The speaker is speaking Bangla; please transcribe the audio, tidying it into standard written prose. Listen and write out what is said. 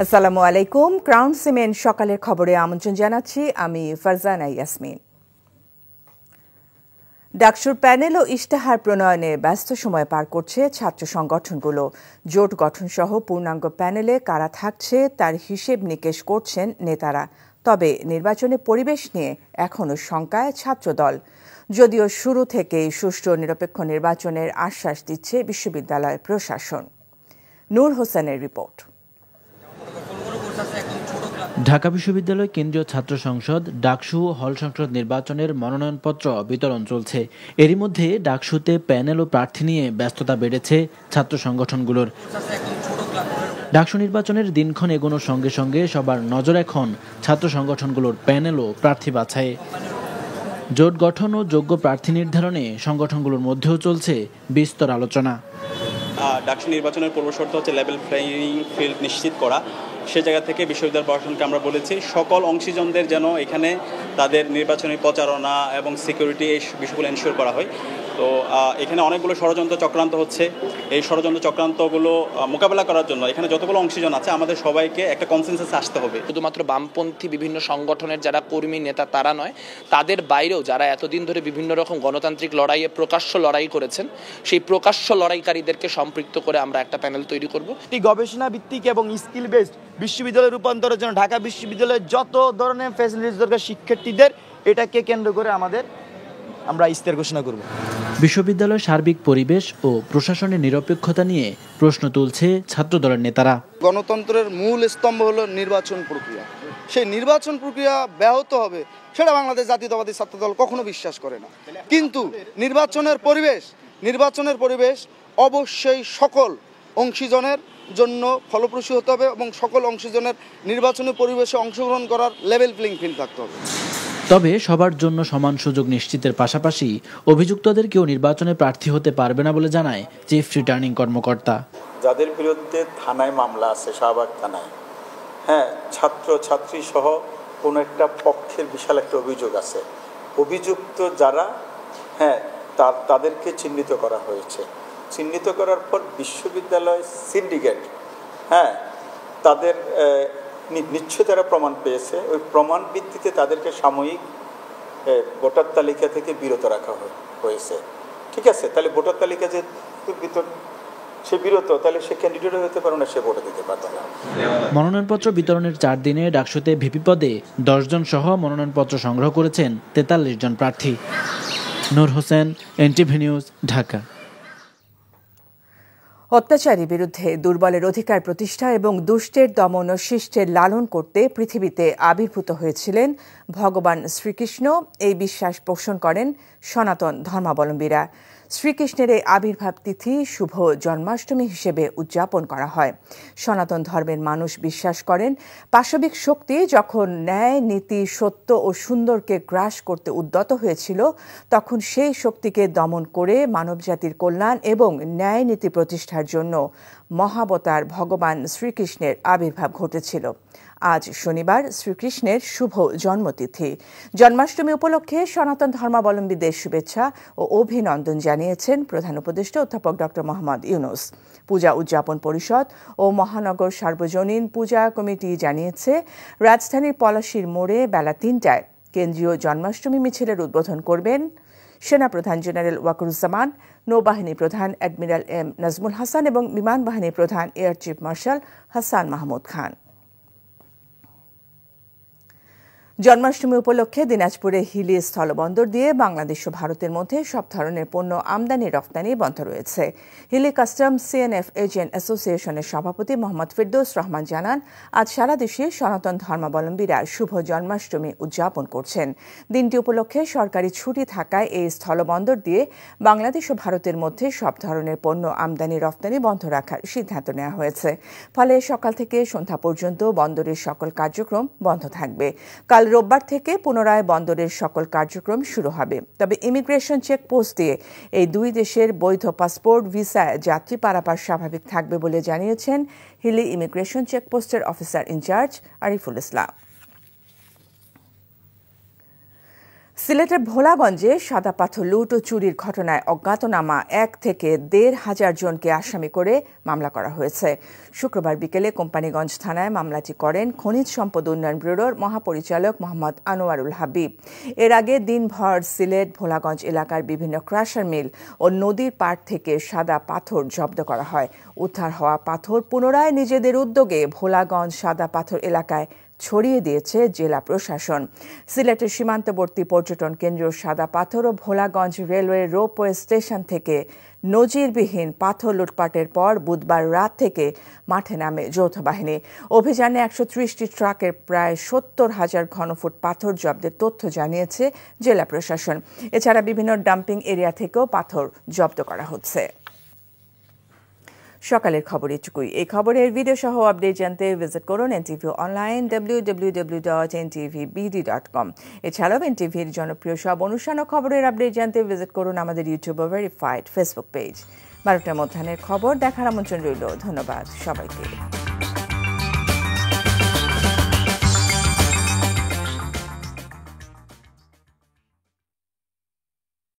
আসসালামু আলাইকুম। ক্রাউন সিমেন্ট সকালের খবরে আমন্ত্রণ জানাচ্ছি আমি ফারজানা ইয়াসমিন। ডাকসুর প্যানেল ও ইশতেহার প্রণয়নে ব্যস্ত সময় পার করছে ছাত্র সংগঠনগুলো। জোট গঠন সহ পূর্ণাঙ্গ প্যানেলে কারা থাকছে তার হিসেব নিকেশ করছেন নেতারা। তবে নির্বাচনের পরিবেশ নিয়ে এখনও শঙ্কায় ছাত্রদল, যদিও শুরু থেকেই সুষ্ঠু নিরপেক্ষ নির্বাচনের আশ্বাস দিচ্ছে বিশ্ববিদ্যালয় প্রশাসন। নূর হোসেনের রিপোর্ট। ঢাকা বিশ্ববিদ্যালয় কেন্দ্রীয় ছাত্র সংসদ ডাকসু হল সংসদ নির্বাচনের মনোনয়নপত্র বিতরণ চলছে। এরই মধ্যে ডাকসুতে প্যানেল ও প্রার্থী নিয়ে ব্যস্ততা বেড়েছে ছাত্র সংগঠনগুলোর। ডাকসু নির্বাচনের দিনক্ষণ এগোনোর সঙ্গে সঙ্গে সবার নজর এখন ছাত্র সংগঠনগুলোর প্যানেল ও প্রার্থী বাছাইয়ে। জোট গঠন ও যোগ্য প্রার্থী নির্ধারণে সংগঠনগুলোর মধ্যেও চলছে বিস্তর আলোচনা। ডাকসু নির্বাচনের পূর্বশর্ত হচ্ছে লেভেল প্লেইং ফিল্ড নিশ্চিত করা। সে জায়গা থেকে বিশ্ববিদ্যালয় প্রশাসনকে আমরা বলেছি সকল অংশীজনদের যেন এখানে তাদের নির্বাচনী প্রচারণা এবং সিকিউরিটি এই বিষয়গুলো এনশিওর করা হয়। তো এখানে অনেকগুলো ষড়যন্ত্র চক্রান্ত হচ্ছে। এই ষড়যন্ত্র চক্রান্তগুলো মোকাবেলা করার জন্য এখানে যতগুলো অংশীজন আছে আমাদের সবাইকে একটা কনসেনসাসে আসতে হবে। শুধুমাত্র বামপন্থী বিভিন্ন সংগঠনের যারা কর্মী নেতা তারা নয়, তাদের বাইরেও যারা এতদিন ধরে বিভিন্ন রকম গণতান্ত্রিক লড়াইয়ে প্রকাশ্য লড়াই করেছেন, সেই প্রকাশ্য লড়াইকারীদেরকে সম্পৃক্ত করে আমরা একটা প্যানেল তৈরি করব। গবেষণা ভিত্তিক এবং স্কিল বেসড বিশ্ববিদ্যালয় রূপান্তরের জন্য ঢাকা বিশ্ববিদ্যালয়ের যত ধরনের ফ্যাসিলিটিস দরকার শিক্ষার্থীদের, এটাকে কেন্দ্র করে আমরা ইস্তেহার ঘোষণা করব। বিশ্ববিদ্যালয়ের সার্বিক পরিবেশ ও প্রশাসনের নিরপেক্ষতা নিয়ে প্রশ্ন তুলছে ছাত্রদলের নেতারা। গণতন্ত্রের মূল স্তম্ভ হলো নির্বাচন প্রক্রিয়া। সেই নির্বাচন প্রক্রিয়া ব্যাহত হবে সেটা বাংলাদেশ জাতীয়তাবাদী ছাত্রদল কখনো বিশ্বাস করে না। কিন্তু নির্বাচনের পরিবেশ অবশ্যই সকল অংশীজনের জন্য ফলপ্রসূ হতে হবে এবং সকল অংশীজনের নির্বাচনী পরিবেশে অংশগ্রহণ করার লেভেল প্লেইং ফিল্ড থাকতে হবে। তবে সবার জন্য সমান সুযোগ নিশ্চিতের পাশাপাশি অভিযুক্তদের কেউ নির্বাচনে প্রার্থী হতে পারবে না বলে জানায় চিফ রিটার্নিং কর্মকর্তা। যাদের বিরুদ্ধে থানায় মামলা আছে, শাহবাগ থানায়, ছাত্র ছাত্রী সহ কোনো একটা পক্ষের বিশাল একটা অভিযোগ আছে, অভিযুক্ত যারা তাদেরকে চিহ্নিত করা হয়েছে। চিহ্নিত করার পর বিশ্ববিদ্যালয় সিন্ডিকেট তাদের নিশ্চয়তারা প্রমাণ পেয়েছে, ওই প্রমাণ ভিত্তিতে তাদেরকে সাময়িক ভোটার তালিকা থেকে বিরত রাখা হয়েছে। ঠিক আছে, তাহলে ভোটার তালিকা যে সে বিরত, তাহলে সে ক্যান্ডিডেট হতে পারে না, সে ভোটে দিতে পারবে না। মনোনয়নপত্র বিতরণের 4 দিনে ডাকসুতে ভিপি পদে 10 জন সহ মনোনয়নপত্র সংগ্রহ করেছেন 43 জন প্রার্থী। নূর হোসেন, এনটিভি নিউজ, ঢাকা। অত্যাচারী বিরুদ্ধে দুর্বলের অধিকার প্রতিষ্ঠা এবং দুষ্টের দমন ও শিষ্টের লালন করতে পৃথিবীতে আবির্ভূত হয়েছিলেন ভগবান শ্রীকৃষ্ণ, এই বিশ্বাস পোষণ করেন সনাতন ধর্মাবলম্বীরা। শ্রীকৃষ্ণের এই আবির্ভাব তিথি শুভ জন্মাষ্টমী হিসেবে উদযাপন করা হয়। সনাতন ধর্মের মানুষ বিশ্বাস করেন পাশবিক শক্তি যখন ন্যায়, নীতি, সত্য ও সুন্দরকে গ্রাস করতে উদ্যত হয়েছিল, তখন সেই শক্তিকে দমন করে মানবজাতির কল্যাণ এবং ন্যায় নীতি প্রতিষ্ঠার জন্য মহাবতার ভগবান শ্রীকৃষ্ণের আবির্ভাব ঘটেছিল। আজ শনিবার শ্রীকৃষ্ণের শুভ জন্মতিথি। জন্মাষ্টমী উপলক্ষে সনাতন ধর্মাবলম্বীদের শুভেচ্ছা ও অভিনন্দন জানিয়েছেন প্রধান উপদেষ্টা অধ্যাপক ড. মোহাম্মদ ইউনূস। পূজা উদযাপন পরিষদ ও মহানগর সার্বজনীন পূজা কমিটি জানিয়েছে, রাজধানীর পলাশীর মোড়ে বেলা 3টায় কেন্দ্রীয় জন্মাষ্টমী মিছিলের উদ্বোধন করবেন সেনাপ্রধান জেনারেল ওয়াকারুজ্জামান, নৌবাহিনী প্রধান অ্যাডমিরাল এম নাজমুল হাসান এবং বিমান বাহিনী প্রধান air chief marshal Hasan Mahmud Khan. Janmashtami উপলক্ষে দিনাজপুরে হিলি স্থলবন্দর দিয়ে বাংলাদেশ ও ভারতের মধ্যে সব ধরনের পণ্য আমদানি রপ্তানি বন্ধ রয়েছে। হিলি কাস্টম সিএনএফ এজেন্ট অ্যাসোসিয়েশনের সভাপতি মোহাম্মদ ফিরদৌস রহমান জানান, আজ সারা দেশে সনাতন ধর্মাবলম্বীরা শুভ জন্মাষ্টমী উদযাপন করছেন। দিনটি উপলক্ষে সরকারি ছুটি থাকায় এই স্থলবন্দর দিয়ে বাংলাদেশ ও ভারতের মধ্যে সব ধরনের পণ্য আমদানি রপ্তানি বন্ধ রাখার সিদ্ধান্ত নেওয়া হয়েছে। ফলে সকাল থেকে সন্ধ্যা পর্যন্ত বন্দরের সকল কার্যক্রম বন্ধ থাকবে। কাল রোববার থেকে পুনরায় বন্দরের সকল কার্যক্রম শুরু হবে। তবে ইমিগ্রেশন চেকপোস্ট দিয়ে এই দুই দেশের বৈধ পাসপোর্ট, ভিসা, যাত্রী পারাপার স্বাভাবিক থাকবে বলে জানিয়েছেন হিলি ইমিগ্রেশন চেকপোস্টের অফিসার ইনচার্জ আরিফুল ইসলাম। সিলেটের ভোলাগঞ্জে সাদা পাথর লুট ও চুরির ঘটনায় অজ্ঞাতনামা ১ থেকে ১,৫০০ জনকে আসামি করে মামলা করা হয়েছে। শুক্রবার বিকেলে কোম্পানিগঞ্জ থানায় মামলাটি করেন খনিজ সম্পদ উন্নয়ন ব্যুরোর মহাপরিচালক মোহাম্মদ আনোয়ারুল হাবিব। এর আগে দিনভর সিলেট ভোলাগঞ্জ এলাকার বিভিন্ন ক্রাশার মিল ও নদীর পাড় থেকে সাদা পাথর জব্দ করা হয়। উদ্ধার হওয়া পাথর পুনরায় নিজেদের উদ্যোগে ভোলাগঞ্জ সাদা পাথর এলাকায় ছড়িয়ে দিয়েছে জেলা প্রশাসন। সিলেটের সীমান্তবর্তী পর্যটন কেন্দ্র সাদা পাথর ও ভোলাগঞ্জ রেলওয়ে রোপওয়ে স্টেশন থেকে নজিরবিহীন পাথর লুটপাটের পর বুধবার রাত থেকে মাঠে নামে যৌথ বাহিনী। অভিযানে ১৩০টি ট্রাকের প্রায় ৭০,০০০ ঘনফুট পাথর জব্দের তথ্য জানিয়েছে জেলা প্রশাসন। এছাড়া বিভিন্ন ডাম্পিং এরিয়া থেকেও পাথর জব্দ করা হচ্ছে। সকালের খবর এটুকুই। এই খবরের ভিডিও সহ আপডেট জানতে ভিজিট করুন এনটিভি অনলাইন www.ntvbd.com। এছাড়াও এনটিভির জনপ্রিয় সব অনুষ্ঠান ও খবরের আপডেট জানতে ভিজিট করুন আমাদের ইউটিউব ও ভেরিফাইড ফেসবুক পেজ। ১২টার মধ্যাহ্নের খবর দেখার আমন্ত্রণ রইল। ধন্যবাদ সবাইকে।